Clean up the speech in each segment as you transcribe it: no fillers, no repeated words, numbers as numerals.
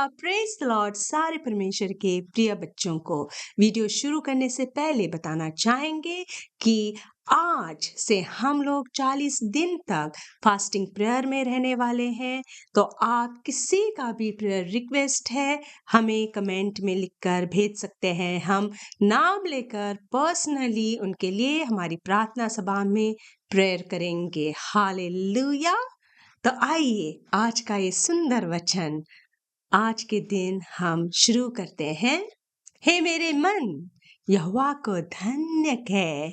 Praise the Lord सारे परमेश्वर के प्रिय बच्चों को। वीडियो शुरू करने से पहले बताना चाहेंगे कि आज से हम लोग 40 दिन तक फास्टिंग प्रेयर में रहने वाले हैं। तो आप किसी का भी प्रेयर रिक्वेस्ट है हमें कमेंट में लिखकर भेज सकते हैं। हम नाम लेकर पर्सनली उनके लिए हमारी प्रार्थना सभा में प्रेयर करेंगे। हालेलुया। तो आइए आज का ये सुंदर वचन आज के दिन हम शुरू करते हैं। हे मेरे मन, यहोवा को धन्य कह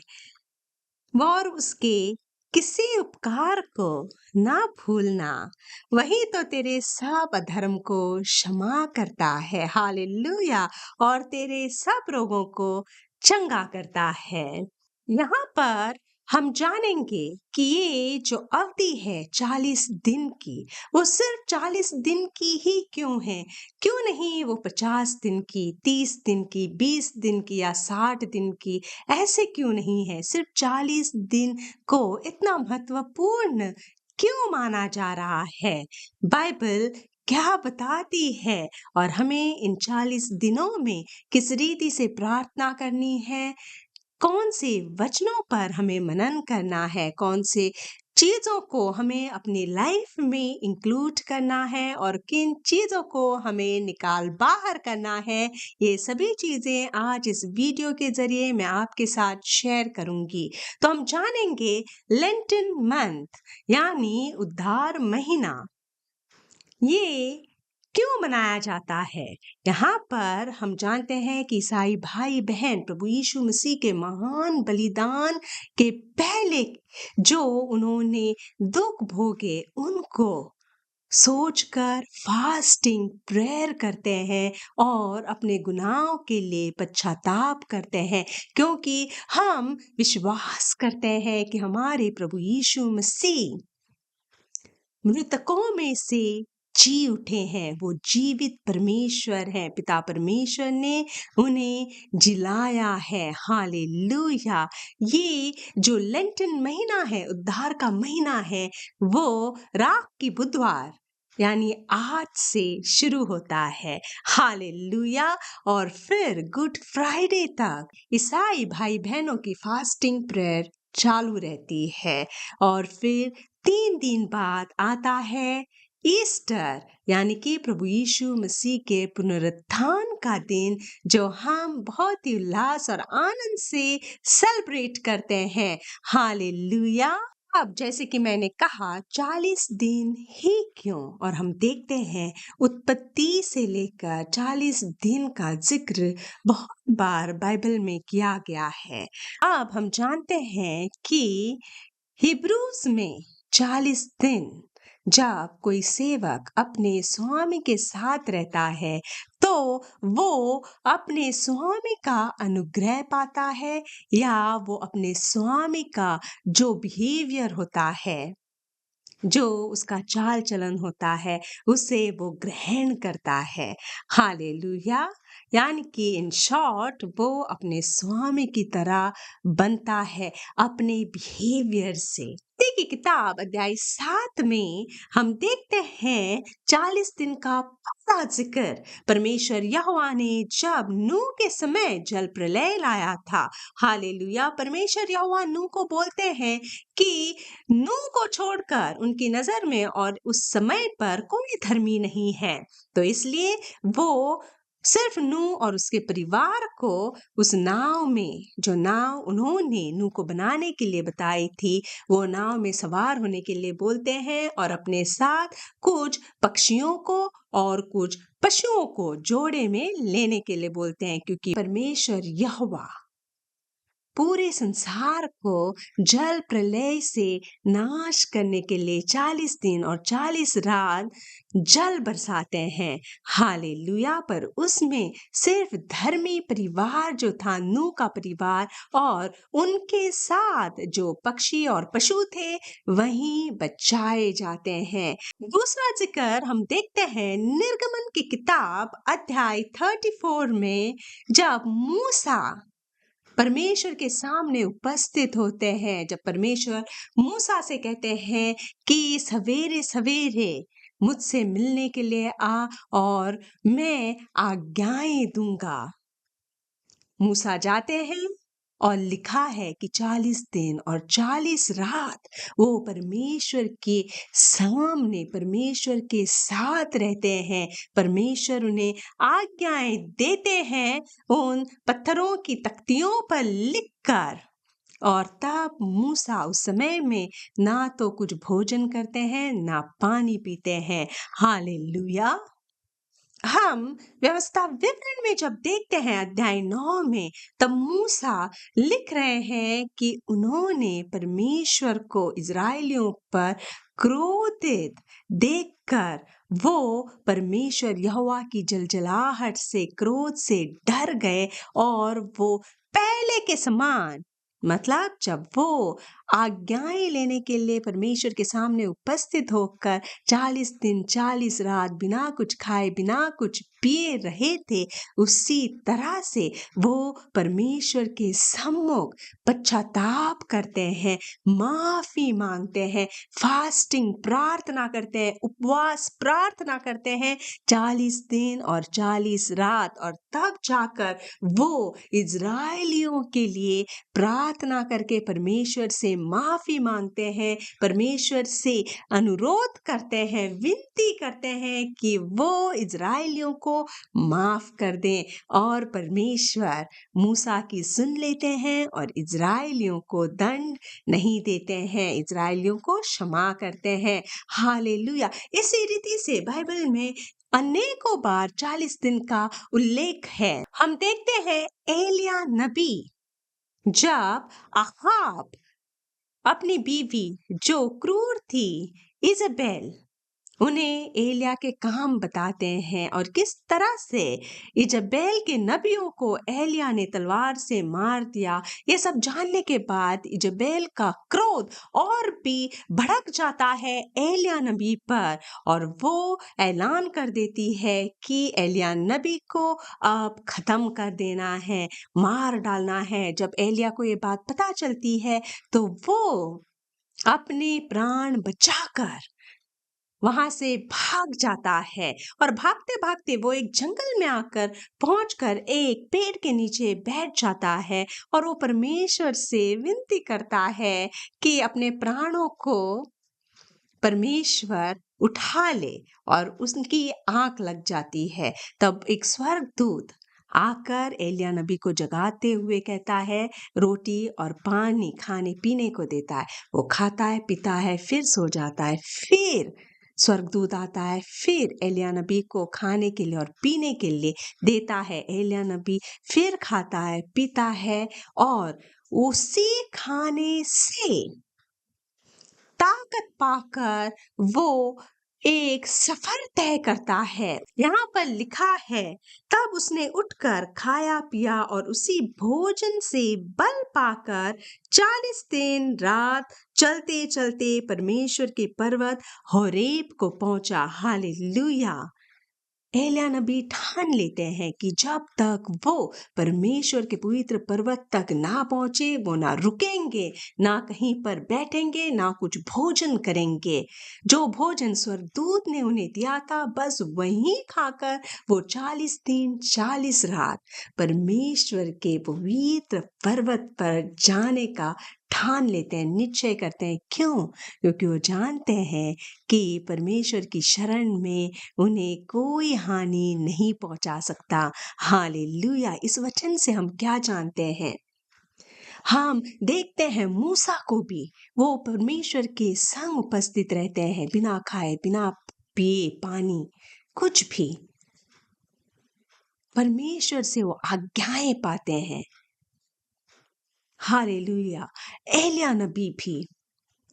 और उसके किसी उपकार को ना भूलना, वही तो तेरे सब अधर्म को क्षमा करता है। हालेलुया। और तेरे सब रोगों को चंगा करता है। यहाँ पर हम जानेंगे कि ये जो अवधि है 40 दिन की, वो सिर्फ 40 दिन की ही क्यों है? क्यों नहीं वो 50 दिन की, 30 दिन की, 20 दिन की या 60 दिन की? ऐसे क्यों नहीं है? सिर्फ 40 दिन को इतना महत्वपूर्ण क्यों माना जा रहा है? बाइबल क्या बताती है और हमें इन 40 दिनों में किस रीति से प्रार्थना करनी है, कौन से वचनों पर हमें मनन करना है, कौन से चीजों को हमें अपनी लाइफ में इंक्लूड करना है और किन चीजों को हमें निकाल बाहर करना है, ये सभी चीजें आज इस वीडियो के जरिए मैं आपके साथ शेयर करूंगी। तो हम जानेंगे लेंटन मंथ यानी उद्धार महीना ये क्यों मनाया जाता है। यहाँ पर हम जानते हैं कि ईसाई भाई बहन प्रभु यीशु मसीह के महान बलिदान के पहले जो उन्होंने दुख भोगे उनको सोचकर फास्टिंग प्रेयर करते हैं और अपने गुनाहों के लिए पश्चाताप करते हैं, क्योंकि हम विश्वास करते हैं कि हमारे प्रभु यीशु मसीह मृतकों में से जी उठे हैं। वो जीवित परमेश्वर हैं। पिता परमेश्वर ने उन्हें जिलाया है। हालेलुया। ये जो लेंटन महीना है, उद्धार का महीना है, वो राख की बुधवार यानी आज से शुरू होता है। हालेलुया। और फिर गुड फ्राइडे तक ईसाई भाई बहनों की फास्टिंग प्रेयर चालू रहती है। और फिर 3 दिन बाद आता है ईस्टर यानी कि प्रभु यीशु मसीह के पुनरुत्थान का दिन, जो हम बहुत ही उल्लास और आनंद से सेलिब्रेट करते हैं। हालेलुया। अब जैसे कि मैंने कहा 40 दिन ही क्यों, और हम देखते हैं उत्पत्ति से लेकर 40 दिन का जिक्र बहुत बार बाइबल में किया गया है। अब हम जानते हैं कि हिब्रूज में 40 दिन जब कोई सेवक अपने स्वामी के साथ रहता है तो वो अपने स्वामी का अनुग्रह पाता है, या वो अपने स्वामी का जो बिहेवियर होता है, जो उसका चाल चलन होता है, उसे वो ग्रहण करता है। हालेलुया। यानी कि इन शॉर्ट वो अपने स्वामी की तरह बनता है अपने बिहेवियर से। की किताब अध्याय 7 में हम देखते हैं 40 दिन का पहला जिक्र परमेश्वर यहोवा ने जब नूह के समय जल प्रलय लाया था। हालेलुया। परमेश्वर यहोवा नूह को बोलते हैं कि नूह को छोड़कर उनकी नजर में और उस समय पर कोई धर्मी नहीं है, तो इसलिए वो सिर्फ नूह और उसके परिवार को उस नाव में, जो नाव उन्होंने नूह को बनाने के लिए बताई थी, वो नाव में सवार होने के लिए बोलते हैं और अपने साथ कुछ पक्षियों को और कुछ पशुओं को जोड़े में लेने के लिए बोलते हैं, क्योंकि परमेश्वर यहोवा पूरे संसार को जल प्रलय से नाश करने के लिए 40 दिन और 40 रात जल बरसाते हैं। हालेलुया। पर उसमें सिर्फ धर्मी परिवार जो था, नूह का परिवार, और उनके साथ जो पक्षी और पशु थे वहीं बचाए जाते हैं। दूसरा जिक्र हम देखते हैं निर्गमन की किताब अध्याय 34 में, जब मूसा परमेश्वर के सामने उपस्थित होते हैं, जब परमेश्वर मूसा से कहते हैं कि सवेरे सवेरे मुझसे मिलने के लिए आ और मैं आज्ञाएं दूंगा। मूसा जाते हैं और लिखा है कि 40 दिन और 40 रात वो परमेश्वर के सामने परमेश्वर के साथ रहते हैं। परमेश्वर उन्हें आज्ञाएं देते हैं उन पत्थरों की तख्तियों पर लिखकर। और तब मूसा उस समय में ना तो कुछ भोजन करते हैं ना पानी पीते हैं। हालेलुया। हम व्यवस्था विवरण में जब देखते हैं अध्याय 9 में, तब मूसा लिख रहे हैं कि उन्होंने परमेश्वर को इज़राइलियों पर क्रोधित देखकर वो परमेश्वर यहोवा की जलजलाहट से क्रोध से डर गए और वो पहले के समान, मतलब जब वो आज्ञाएं लेने के लिए परमेश्वर के सामने उपस्थित होकर 40 दिन 40 रात बिना कुछ खाए बिना कुछ पिए रहे थे, उसी तरह से वो परमेश्वर के सम्मुख पश्चाताप करते हैं, माफी मांगते हैं, फास्टिंग प्रार्थना करते हैं, उपवास प्रार्थना करते हैं 40 दिन और 40 रात। और तब जाकर वो इज़राइलियों के लिए प्रार्थना करके परमेश्वर से माफी मांगते हैं, परमेश्वर से अनुरोध करते हैं, विनती करते हैं कि वो इज़राइलियों को माफ कर दें। और परमेश्वर मूसा की सुन लेते हैं और इज़राइलियों को दंड नहीं देते हैं, इज़राइलियों को क्षमा करते हैं। हालेलुया। इसी रीति से बाइबल में अनेकों बार 40 दिन का उल्लेख है। हम देखते हैं एलिया नबी जब अहाब अपनी बीवी जो क्रूर थी इज़बेल, उन्हें एलिया के काम बताते हैं और किस तरह से इज़बेल के नबियों को एलिया ने तलवार से मार दिया। ये सब जानने के बाद इज़बेल का क्रोध और भी भड़क जाता है एलिया नबी पर और वो ऐलान कर देती है कि एलिया नबी को अब खत्म कर देना है, मार डालना है। जब एलिया को ये बात पता चलती है तो वो अपने प्राण बचाकर वहां से भाग जाता है और भागते भागते वो एक जंगल में आकर पहुंचकर एक पेड़ के नीचे बैठ जाता है और वो परमेश्वर से विनती करता है कि अपने प्राणों को परमेश्वर उठा ले और उसकी आंख लग जाती है। तब एक स्वर्गदूत आकर एलिया नबी को जगाते हुए कहता है, रोटी और पानी खाने पीने को देता है। वो खाता है, पीता है, फिर सो जाता है। फिर स्वर्गदूत आता है, फिर एलिया नबी को खाने के लिए और पीने के लिए देता है। एलिया नबी फिर खाता है, पीता है और उसी खाने से ताकत पाकर वो एक सफर तय करता है। यहाँ पर लिखा है, तब उसने उठकर खाया पिया और उसी भोजन से बल पाकर 40 दिन रात चलते चलते परमेश्वर के पर्वत होरेब को पहुंचा। हालेलुया। एलिया नबी ठान लेते हैं कि जब तक वो परमेश्वर के पवित्र पर्वत तक ना पहुंचे वो ना रुकेंगे, ना कहीं पर बैठेंगे, ना कुछ भोजन करेंगे। जो भोजन स्वर्गदूत ने उन्हें दिया था बस वहीं खाकर वो 40 दिन 40 रात परमेश्वर के पवित्र पर्वत पर जाने का ठान लेते हैं, निश्चय करते हैं। क्यों? क्योंकि वो जानते हैं कि परमेश्वर की शरण में उन्हें कोई हानि नहीं पहुंचा सकता। हालेलुया। इस वचन से हम क्या जानते हैं? हम देखते हैं मूसा को भी वो परमेश्वर के संग उपस्थित रहते हैं, बिना खाए बिना पिए पानी कुछ भी परमेश्वर से वो आज्ञाएं पाते हैं। हालेलुया। एलिया नबी भी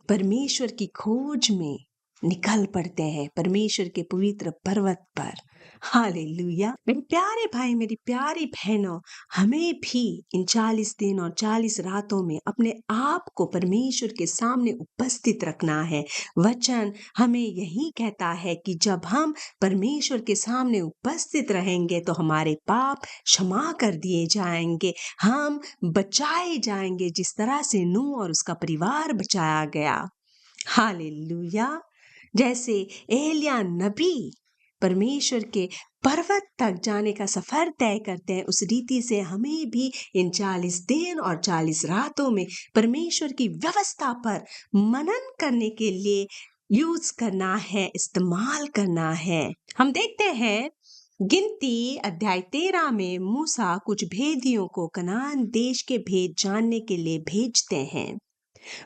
परमेश्वर की खोज में निकल पड़ते हैं परमेश्वर के पवित्र पर्वत पर। हालेलुया। मेरे प्यारे भाई मेरी प्यारी बहनों, हमें भी इन 40 दिन और 40 रातों में अपने आप को परमेश्वर के सामने उपस्थित रखना है। वचन हमें यही कहता है कि जब हम परमेश्वर के सामने उपस्थित रहेंगे तो हमारे पाप क्षमा कर दिए जाएंगे, हम बचाए जाएंगे जिस तरह से नूह और उसका परिवार बचाया गया। हालेलुया। जैसे एलिया नबी परमेश्वर के पर्वत तक जाने का सफर तय करते हैं, उस रीति से हमें भी इन 40 दिन और 40 रातों में परमेश्वर की व्यवस्था पर मनन करने के लिए यूज करना है, इस्तेमाल करना है। हम देखते हैं गिनती अध्याय 13 में मूसा कुछ भेदियों को कनान देश के भेद जानने के लिए भेजते हैं।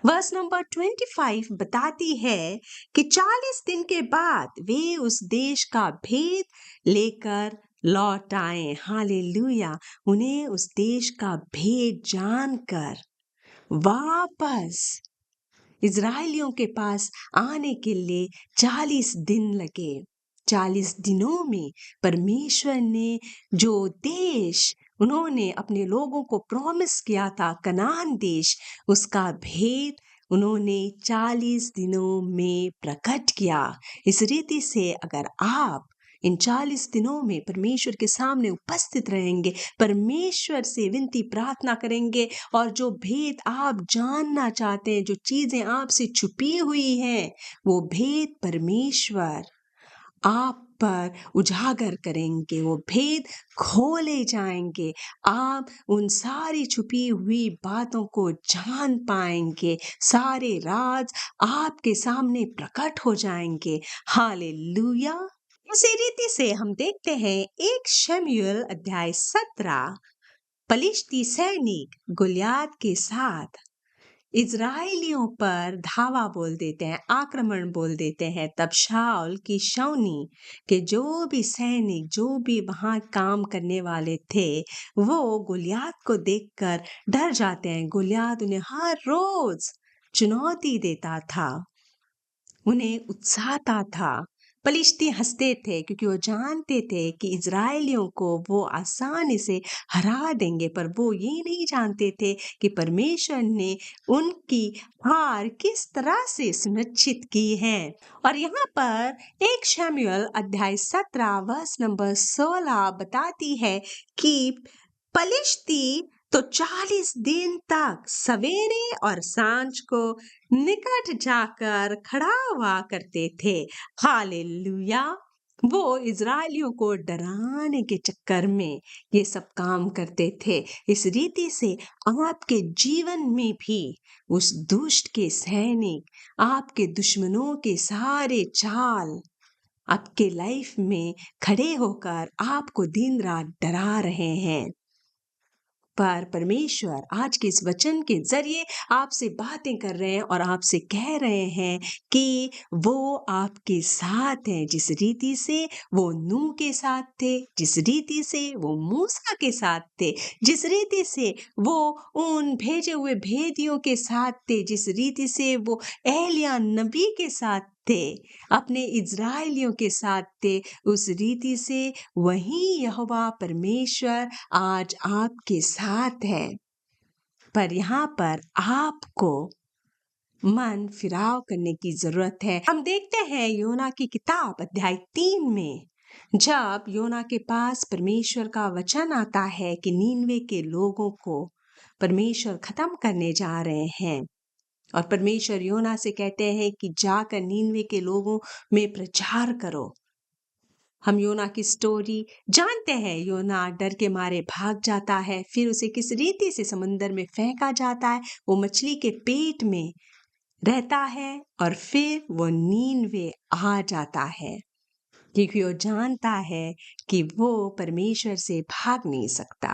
वर्स नंबर 25 बताती है कि 40 दिन के बाद वे उस देश का भेद लेकर लौट आए। हालेलुया! उन्हें उस देश का भेद जानकर वापस इज़राइलियों के पास आने के लिए 40 दिन लगे। 40 दिनों में परमेश्वर ने जो देश उन्होंने अपने लोगों को प्रॉमिस किया था, कनान देश, उसका भेद उन्होंने 40 दिनों में प्रकट किया। इस रीति से अगर आप इन 40 दिनों में परमेश्वर के सामने उपस्थित रहेंगे, परमेश्वर से विनती प्रार्थना करेंगे और जो भेद आप जानना चाहते हैं, जो चीजें आपसे छुपी हुई हैं, वो भेद परमेश्वर आप पर उजागर करेंगे, वो भेद खोले जाएंगे। आप उन सारी छुपी हुई बातों को जान पाएंगे, सारे राज आपके सामने प्रकट हो जाएंगे। हालेलुया! इसी रीति से हम देखते हैं 1 शमूएल अध्याय 17 पलिश्ती सैनिक गोलियत के साथ इज़राइलियों पर धावा बोल देते हैं, आक्रमण बोल देते हैं। तब शाऊल की छावनी के जो भी सैनिक, जो भी वहां काम करने वाले थे, वो गोलियत को देखकर डर जाते हैं। गोलियत उन्हें हर रोज चुनौती देता था, उन्हें उकसाता था। पलिश्ती हंसते थे क्योंकि वो जानते थे कि इज़राइलियों को वो आसानी से हरा देंगे, पर वो ये नहीं जानते थे कि परमेश्वर ने उनकी हार किस तरह से सुनिश्चित की है। और यहाँ पर 1 शमूएल अध्याय 17 वर्स नंबर 16 बताती है कि पलिश्ती तो 40 दिन तक सवेरे और सांझ को निकट जाकर खड़ा हुआ करते थे। हालेलुया! वो इज़राइलियों को डराने के चक्कर में ये सब काम करते थे। इस रीति से आपके जीवन में भी उस दुष्ट के सैनिक, आपके दुश्मनों के सारे चाल आपके लाइफ में खड़े होकर आपको दिन रात डरा रहे हैं। पर परमेश्वर आज के इस वचन के जरिए आपसे बातें कर रहे हैं और आपसे कह रहे हैं कि वो आपके साथ हैं। जिस रीति से वो नूह के साथ थे, जिस रीति से वो मूसा के साथ थे, जिस रीति से वो उन भेजे हुए भेदियों के साथ थे, जिस रीति से वो एलिया नबी के साथ थे, अपने इज़राइलियों के साथ थे, उस रीति से वही यहोवा परमेश्वर आज आपके साथ है। पर यहाँ पर आपको मन फिराव करने की जरूरत है। हम देखते हैं योना की किताब अध्याय 3 में, जब योना के पास परमेश्वर का वचन आता है कि नीनवे के लोगों को परमेश्वर खत्म करने जा रहे हैं, और परमेश्वर योना से कहते हैं कि जाकर नीनवे के लोगों में प्रचार करो। हम योना की स्टोरी जानते हैं। योना डर के मारे भाग जाता है, फिर उसे किस रीति से समुद्र में फेंका जाता है, वो मछली के पेट में रहता है और फिर वो नीनवे आ जाता है, क्योंकि वो जानता है कि वो परमेश्वर से भाग नहीं सकता।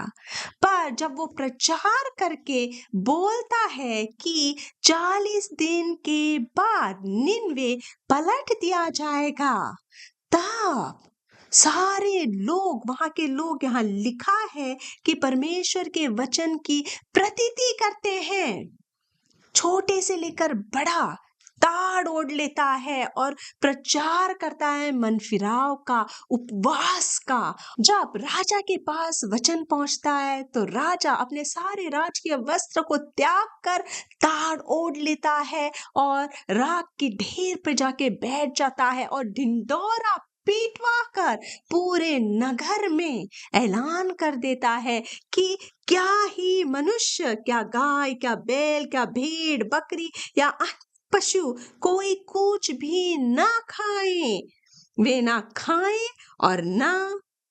पर जब वो प्रचार करके बोलता है कि 40 दिन के बाद निन्वे पलट दिया जाएगा, तब सारे लोग, वहां के लोग, यहाँ लिखा है कि परमेश्वर के वचन की प्रतीति करते हैं। छोटे से लेकर बड़ा ताड़ ओढ़ लेता है और प्रचार करता है मन फिराव का, उपवास का। जब राजा के पास वचन पहुंचता है तो राजा अपने सारे राजकीय वस्त्र को त्याग कर ताड़ ओढ़ लेता है और राख की ढेर पर जाके बैठ जाता है और ढिंढोरा पीटवा कर पूरे नगर में ऐलान कर देता है कि क्या ही मनुष्य, क्या गाय, क्या बैल, क्या भेड़, बकरी या पशु कोई कुछ भी ना खाए, वे ना खाएं और ना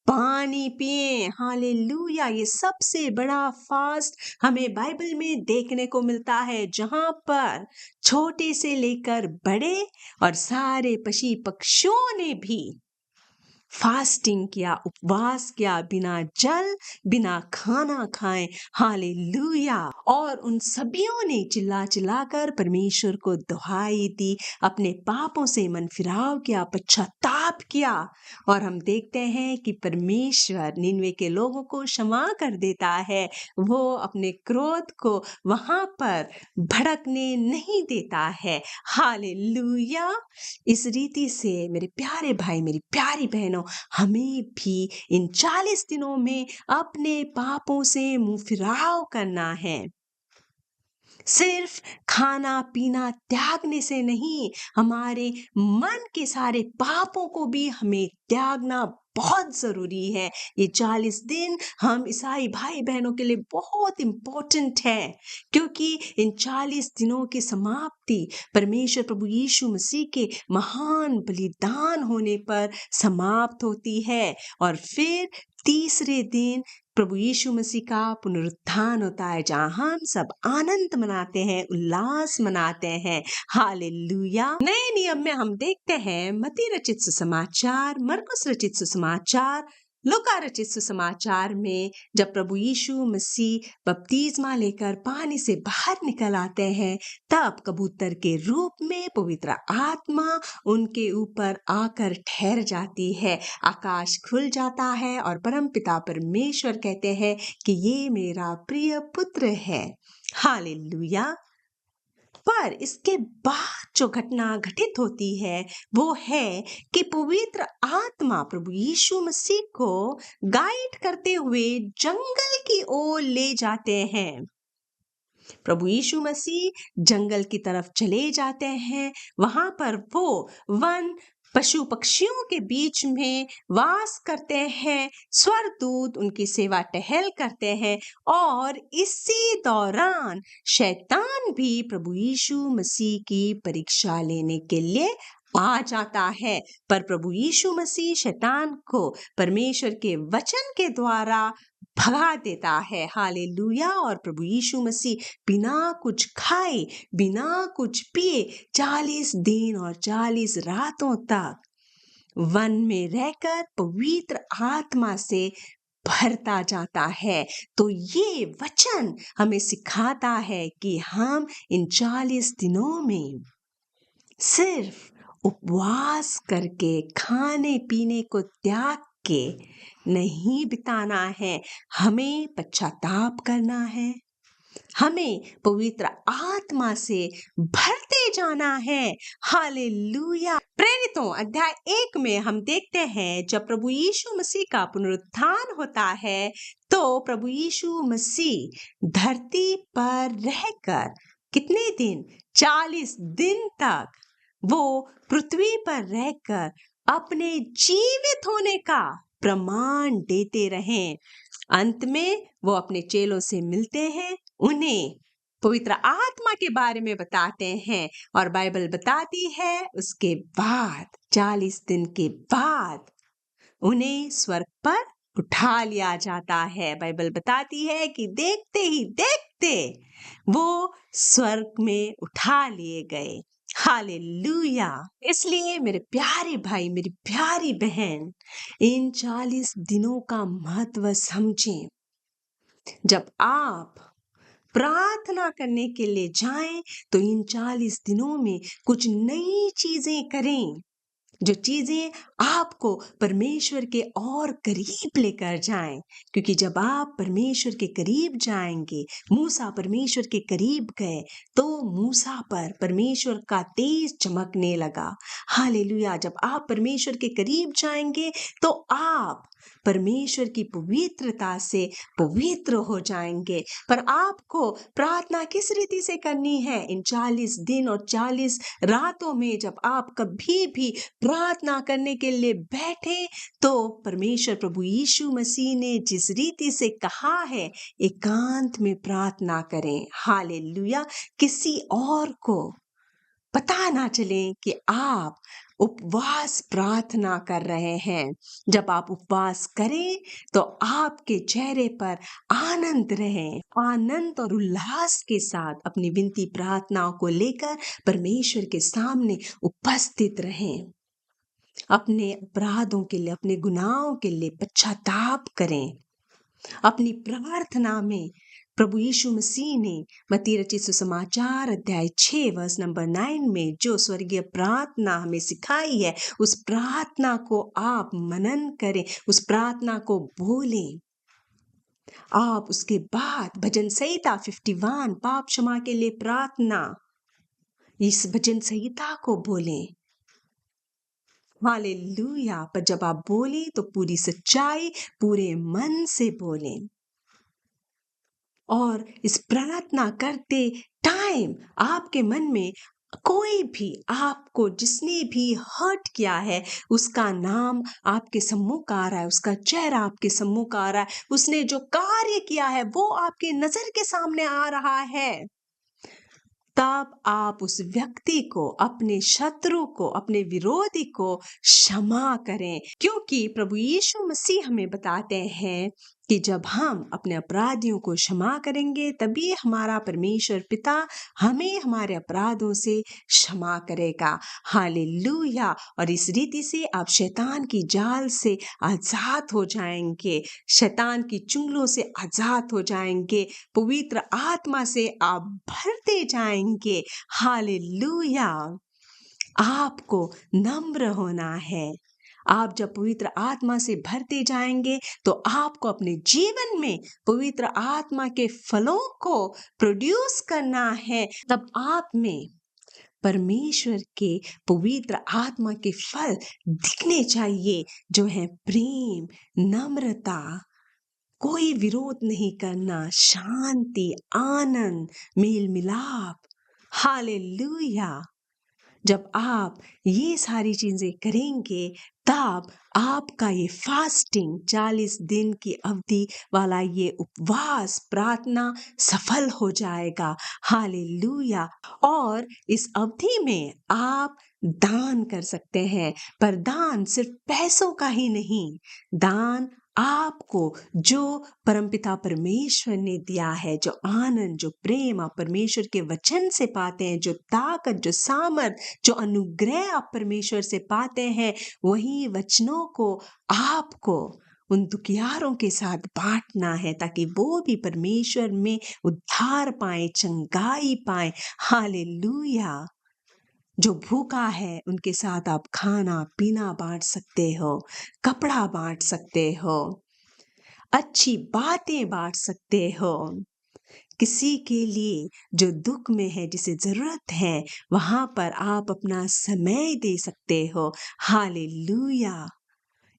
पानी पिए। हालेलुया! ये सबसे बड़ा फास्ट हमें बाइबल में देखने को मिलता है, जहां पर छोटे से लेकर बड़े और सारे पशु पक्षियों ने भी फास्टिंग किया, उपवास किया, बिना जल बिना खाना खाए। हालेलुया! और उन सभियों ने चिल्ला चिल्लाकर परमेश्वर को दुहाई दी, अपने पापों से मन फिराव किया, पश्चाताप किया। और हम देखते हैं कि परमेश्वर निनवे के लोगों को क्षमा कर देता है। वो अपने क्रोध को वहां पर भड़कने नहीं देता है। हालेलुया! इस रीति से मेरे प्यारे भाई, मेरी प्यारी बहनों, हमें भी इन 40 दिनों में अपने पापों से मुंह फिराव करना है। सिर्फ खाना पीना त्यागने से नहीं, हमारे मन के सारे पापों को भी हमें त्यागना बहुत जरूरी है। ये 40 दिन हम ईसाई भाई बहनों के लिए बहुत इंपॉर्टेंट है, क्योंकि इन 40 दिनों की समाप्ति परमेश्वर प्रभु यीशु मसीह के महान बलिदान होने पर समाप्त होती है। और फिर तीसरे दिन प्रभु यीशु मसीह का पुनरुत्थान होता है, जहां हम सब आनंद मनाते हैं, उल्लास मनाते हैं। हालेलुया! नए नियम में हम देखते हैं मत्ती रचित सुसमाचार, मरकुस रचित सुसमाचार, लूका रचित सुसमाचार में जब प्रभु यीशु मसीह बपतिस्मा लेकर पानी से बाहर निकल आते हैं, तब कबूतर के रूप में पवित्र आत्मा उनके ऊपर आकर ठहर जाती है। आकाश खुल जाता है और परमपिता परमेश्वर कहते हैं कि ये मेरा प्रिय पुत्र है। हालेलुया! पर इसके बाद जो घटना घटित होती है वो है कि पवित्र आत्मा प्रभु यीशु मसीह को गाइड करते हुए जंगल की ओर ले जाते हैं। प्रभु यीशु मसीह जंगल की तरफ चले जाते हैं। वहां पर वो वन पशु पक्षियों के बीच में वास करते हैं। स्वर्गदूत उनकी सेवा टहल करते हैं और इसी दौरान शैतान भी प्रभु यीशु मसीह की परीक्षा लेने के लिए आ जाता है। पर प्रभु यीशु मसीह शैतान को परमेश्वर के वचन के द्वारा भगा देता है। हालेलुया! और प्रभु यीशु मसीह बिना कुछ खाए, बिना कुछ पिए 40 दिन और 40 रातों तक वन में रहकर पवित्र आत्मा से भरता जाता है। तो ये वचन हमें सिखाता है कि हम इन 40 दिनों में सिर्फ उपवास करके, खाने पीने को त्याग के नहीं बिताना है, हमें पश्चाताप करना है, हमें पवित्र आत्मा से भरते जाना है। हालेलुया! प्रेरितों अध्याय 1 में हम देखते हैं जब प्रभु यीशु मसीह का पुनरुत्थान होता है, तो प्रभु यीशु मसीह धरती पर रहकर कितने दिन? 40 दिन तक वो पृथ्वी पर रहकर अपने जीवित होने का प्रमाण देते रहे। अंत में वो अपने चेलों से मिलते हैं, उन्हें पवित्र आत्मा के बारे में बताते हैं और बाइबल बताती है उसके बाद 40 दिन के बाद उन्हें स्वर्ग पर उठा लिया जाता है। बाइबल बताती है कि देखते ही देखते वो स्वर्ग में उठा लिए गए। हालेलुया! इसलिए मेरे प्यारे भाई, मेरी प्यारी बहन, इन 40 दिनों का महत्व समझें। जब आप प्रार्थना करने के लिए जाएं तो इन 40 दिनों में कुछ नई चीजें करें, जो चीजें आपको परमेश्वर के और करीब लेकर जाएं। क्योंकि जब आप परमेश्वर के करीब जाएंगे, मूसा परमेश्वर के करीब गए तो मूसा पर परमेश्वर का तेज चमकने लगा। हालेलुया! जब आप परमेश्वर के करीब जाएंगे तो आप परमेश्वर की पवित्रता से पवित्र हो जाएंगे। पर आपको प्रार्थना किस रीति से करनी है? इन 40 दिन और 40 रातों में जब आप कभी भी प्रार्थना करने के लिए बैठे तो परमेश्वर प्रभु यीशु मसीह ने जिस रीति से कहा है, एकांत में प्रार्थना करें। हालेलुया! किसी और को पता ना चले कि आप उपवास प्रार्थना कर रहे हैं। जब आप उपवास करें तो आपके चेहरे पर आनंद रहे, आनंद और उल्लास के साथ अपनी विनती प्रार्थनाओं को लेकर परमेश्वर के सामने उपस्थित रहें। अपने अपराधों के लिए, अपने गुनाहों के लिए पश्चाताप करें। अपनी प्रार्थना में प्रभु यीशु मसीह ने मत्ती रचित सुसमाचार अध्याय 6 वर्स नंबर 9 में जो स्वर्गीय प्रार्थना हमें सिखाई है, उस प्रार्थना को आप मनन करें, उस प्रार्थना को बोलें। आप उसके बाद भजन संहिता 51 पाप क्षमा के लिए प्रार्थना, इस भजन संहिता को बोलें। हालेलुया। पर जब आप बोलें तो पूरी सच्चाई, पूरे मन से बोलें। और इस प्रार्थना करते टाइम आपके मन में कोई भी आपको जिसने भी हर्ट किया है, उसका नाम आपके सम्मुख आ रहा है, उसका चेहरा आपके सम्मुख आ रहा है, उसने जो कार्य किया है वो आपके नजर के सामने आ रहा है। तब आप उस व्यक्ति को, अपने शत्रु को, अपने विरोधी को क्षमा करें, क्योंकि प्रभु यीशु मसीह हमें बताते हैं कि जब हम अपने अपराधियों को क्षमा करेंगे तभी हमारा परमेश्वर पिता हमें हमारे अपराधों से क्षमा करेगा। हालेलुया। और इस रीति से आप शैतान की जाल से आजाद हो जाएंगे, शैतान की चुंगलों से आजाद हो जाएंगे, पवित्र आत्मा से आप भरते जाएंगे। हालेलुया। आपको नम्र होना है। आप जब पवित्र आत्मा से भरते जाएंगे तो आपको अपने जीवन में पवित्र आत्मा के फलों को प्रोड्यूस करना है। तब आप में परमेश्वर के पवित्र आत्मा के फल दिखने चाहिए, जो है प्रेम, नम्रता, कोई विरोध नहीं करना, शांति, आनंद, मेल मिलाप। हालेलुया। जब आप ये सारी चीजें करेंगे तब आपका ये फास्टिंग 40 दिन की अवधि वाला ये उपवास प्रार्थना सफल हो जाएगा। हालेलुया। और इस अवधि में आप दान कर सकते हैं, पर दान सिर्फ पैसों का ही नहीं, दान आपको जो परमपिता परमेश्वर ने दिया है, जो आनंद, जो प्रेम आप परमेश्वर के वचन से पाते हैं, जो ताकत, जो सामर्थ, जो अनुग्रह आप परमेश्वर से पाते हैं, वही वचनों को आपको उन दुखियारों के साथ बांटना है, ताकि वो भी परमेश्वर में उद्धार पाए, चंगाई पाए। हालेलुया। जो भूखा है उनके साथ आप खाना पीना बांट सकते हो, कपड़ा बांट सकते हो, अच्छी बातें बांट सकते हो। किसी के लिए जो दुख में है, जिसे जरूरत है, वहां पर आप अपना समय दे सकते हो। हालेलुया।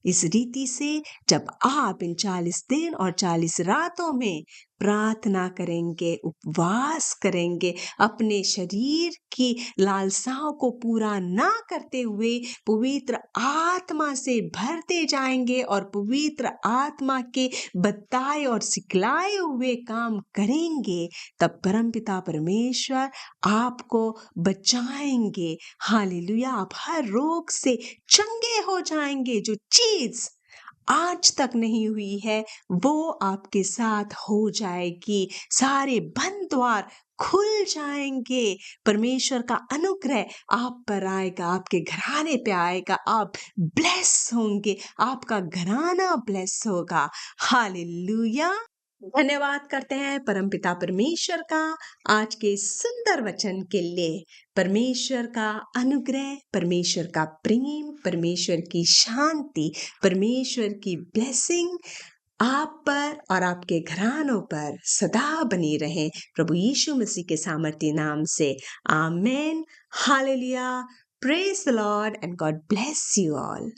इस रीति से जब आप इन 40 दिन और 40 रातों में प्रार्थना करेंगे, उपवास करेंगे, अपने शरीर की लालसाओं को पूरा ना करते हुए पवित्र आत्मा से भरते जाएंगे और पवित्र आत्मा के बताए और सिखलाए हुए काम करेंगे, तब परमपिता परमेश्वर आपको बचाएंगे। हालेलुया। आप हर रोग से चंगे हो जाएंगे। जो चीज आज तक नहीं हुई है वो आपके साथ हो जाएगी। सारे बंद द्वार खुल जाएंगे। परमेश्वर का अनुग्रह आप पर आएगा, आपके घराने पे आएगा, आप ब्लेस होंगे, आपका घराना ब्लेस होगा। हालेलुया। धन्यवाद करते हैं परमपिता परमेश्वर का आज के सुंदर वचन के लिए। परमेश्वर का अनुग्रह, परमेश्वर का प्रेम, परमेश्वर की शांति, परमेश्वर की ब्लेसिंग आप पर और आपके घरानों पर सदा बनी रहे, प्रभु यीशु मसीह के सामर्थ्य नाम से। आमेन। हालेलुया। Praise the Lord and God bless you all.